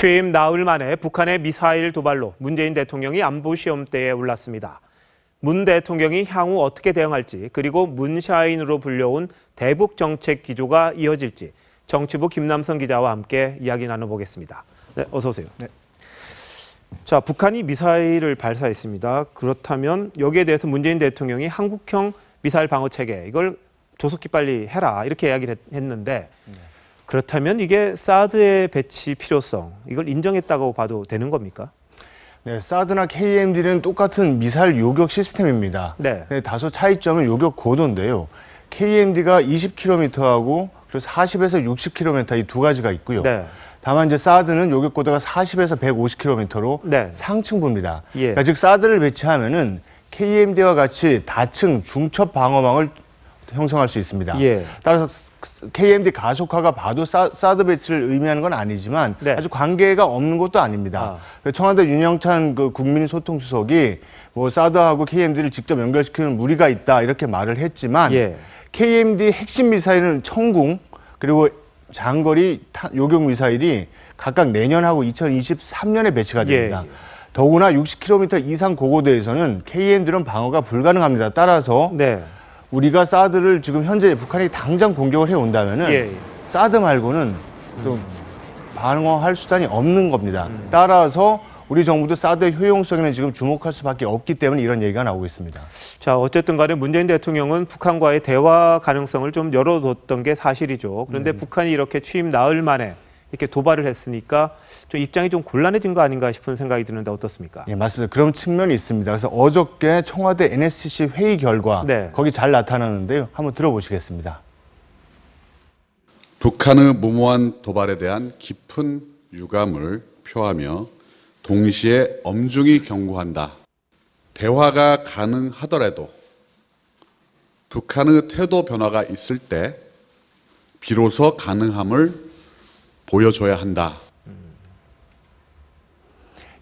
취임 나흘 만에 북한의 미사일 도발로 문재인 대통령이 안보 시험대에 올랐습니다. 문 대통령이 향후 어떻게 대응할지, 그리고 문샤인으로 불려온 대북 정책 기조가 이어질지 정치부 김남성 기자와 함께 이야기 나눠보겠습니다. 네, 어서 오세요. 네. 자, 북한이 미사일을 발사했습니다. 그렇다면 여기에 대해서 문재인 대통령이 한국형 미사일 방어 체계, 이걸 조속히 빨리 해라, 이렇게 이야기를 했는데, 그렇다면 이게 사드의 배치 필요성, 이걸 인정했다고 봐도 되는 겁니까? 네, 사드나 KMD는 똑같은 미사일 요격 시스템입니다. 네. 네, 다소 차이점은 요격 고도인데요. KMD가 20km하고 그리고 40에서 60km 이 두 가지가 있고요. 네. 다만 이제 사드는 요격 고도가 40에서 150km로 네. 상층부입니다. 예. 그러니까 즉 사드를 배치하면은 KMD와 같이 다층 중첩 방어망을 형성할 수 있습니다. 예. 따라서 KMD 가속화가 봐도 사드 배치를 의미하는 건 아니지만 네. 아주 관계가 없는 것도 아닙니다. 청와대 윤영찬 국민소통수석이 뭐 사드하고 KMD를 직접 연결시키는 무리가 있다 이렇게 말을 했지만 예. KMD 핵심 미사일은 청궁 그리고 장거리 요격 미사일이 각각 내년하고 2023년에 배치가 됩니다. 예. 더구나 60km 이상 고고도에서는 KMD는 방어가 불가능합니다. 따라서 네. 우리가 사드를 지금 현재 북한이 당장 공격을 해온다면은 예. 사드 말고는 또 방어할 수단이 없는 겁니다. 따라서 우리 정부도 사드의 효용성에는 지금 주목할 수밖에 없기 때문에 이런 얘기가 나오고 있습니다. 자, 어쨌든 간에 문재인 대통령은 북한과의 대화 가능성을 좀 열어뒀던 게 사실이죠. 그런데 북한이 이렇게 취임 나흘 만에 이렇게 도발을 했으니까 좀 입장이 좀 곤란해진 거 아닌가 싶은 생각이 드는데 어떻습니까? 예, 맞습니다. 그런 측면이 있습니다. 그래서 어저께 청와대 NSC 회의 결과 네. 거기 잘 나타나는데요. 한번 들어보시겠습니다. 북한의 무모한 도발에 대한 깊은 유감을 표하며 동시에 엄중히 경고한다. 대화가 가능하더라도 북한의 태도 변화가 있을 때 비로소 가능함을 보여줘야 한다.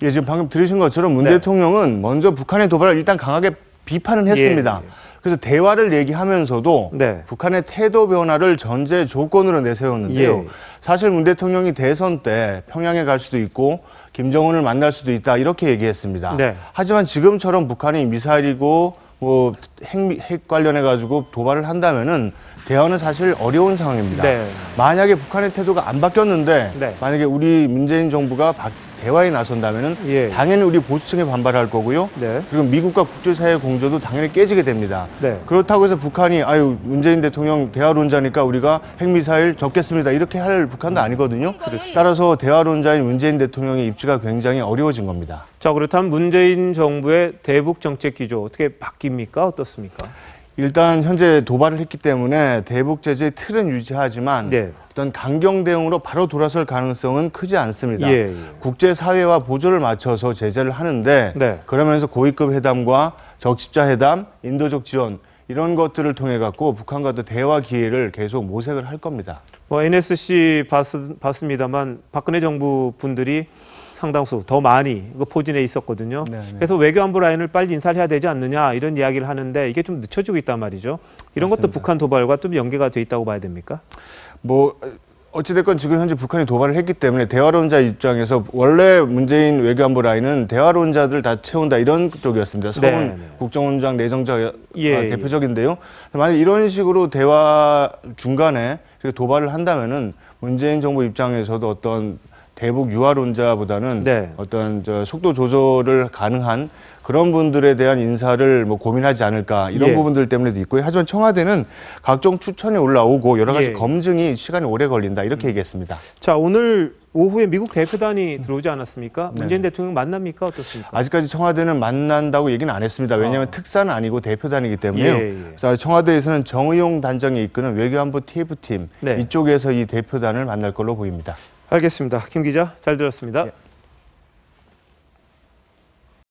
예, 지금 방금 들으신 것처럼 문 네. 대통령은 먼저 북한의 도발을 일단 강하게 비판은 했습니다. 예. 그래서 대화를 얘기하면서도 네. 북한의 태도 변화를 전제 조건으로 내세웠는데요. 예. 사실 문 대통령이 대선 때 평양에 갈 수도 있고 김정은을 만날 수도 있다 이렇게 얘기했습니다. 네. 하지만 지금처럼 북한이 미사일이고 뭐 핵 관련해 가지고 도발을 한다면은 대화는 사실 어려운 상황입니다. 네. 만약에 북한의 태도가 안 바뀌었는데 네. 만약에 우리 문재인 정부가 대화에 나선다면은 예. 당연히 우리 보수층이 반발할 거고요. 네. 그리고 미국과 국제사회 공조도 당연히 깨지게 됩니다. 네. 그렇다고 해서 북한이 문재인 대통령 대화론자니까 우리가 핵미사일 접겠습니다. 이렇게 할 북한도 아니거든요. 그렇죠. 따라서 대화론자인 문재인 대통령의 입지가 굉장히 어려워진 겁니다. 자, 그렇다면 문재인 정부의 대북 정책 기조 어떻게 바뀝니까? 어떻습니까? 일단 현재 도발을 했기 때문에 대북 제재의 틀은 유지하지만 네. 어떤 강경 대응으로 바로 돌아설 가능성은 크지 않습니다. 예. 국제사회와 보조를 맞춰서 제재를 하는데 네. 그러면서 고위급 회담과 적십자 회담, 인도적 지원 이런 것들을 통해 갖고 북한과도 대화 기회를 계속 모색을 할 겁니다. 뭐 NSC 봤습니다만 박근혜 정부 분들이 상당수 더 많이 포진해 있었거든요. 네네. 그래서 외교안보 라인을 빨리 인사를 해야 되지 않느냐 이런 이야기를 하는데 이게 좀 늦춰지고 있단 말이죠. 이런 맞습니다. 것도 북한 도발과 좀 연계가 돼 있다고 봐야 됩니까? 뭐 어찌됐건 지금 현재 북한이 도발을 했기 때문에 대화론자 입장에서 원래 문재인 외교안보 라인은 대화론자들 다 채운다 이런 쪽이었습니다. 서훈 네. 국정원장 내정자가 예. 대표적인데요. 만약 이런 식으로 대화 중간에 이렇게 도발을 한다면은 문재인 정부 입장에서도 어떤 대북 유화론자보다는 네. 어떤 속도 조절을 가능한 그런 분들에 대한 인사를 뭐 고민하지 않을까 이런 예. 부분들 때문에도 있고요. 하지만 청와대는 각종 추천이 올라오고 여러 가지 예. 검증이 시간이 오래 걸린다 이렇게 얘기했습니다. 자, 오늘 오후에 미국 대표단이 들어오지 않았습니까? 네. 문재인 대통령 만납니까? 어떻습니까? 아직까지 청와대는 만난다고 얘기는 안 했습니다. 왜냐하면 특사는 아니고 대표단이기 때문에요. 예, 예. 그래서 청와대에서는 정의용 단장이 이끄는 외교안보 TF팀 네. 이쪽에서 이 대표단을 만날 걸로 보입니다. 알겠습니다. 김 기자, 잘 들었습니다. 예.